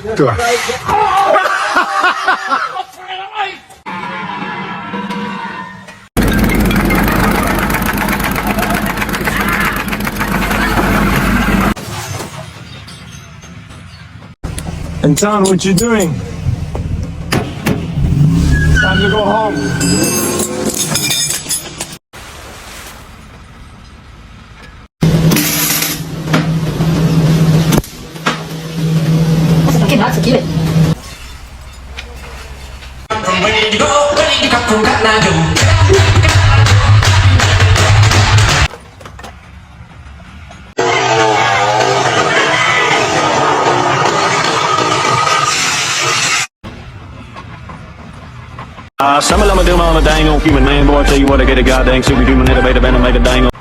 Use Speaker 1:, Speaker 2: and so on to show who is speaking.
Speaker 1: Tuh.
Speaker 2: Anton, what you doing? Time to go home.
Speaker 3: Okay, that's a keep it.
Speaker 4: Some of them are doing all the dang on human man, boy. I tell you what, I get a goddamn superhuman elevator and I make a dang on.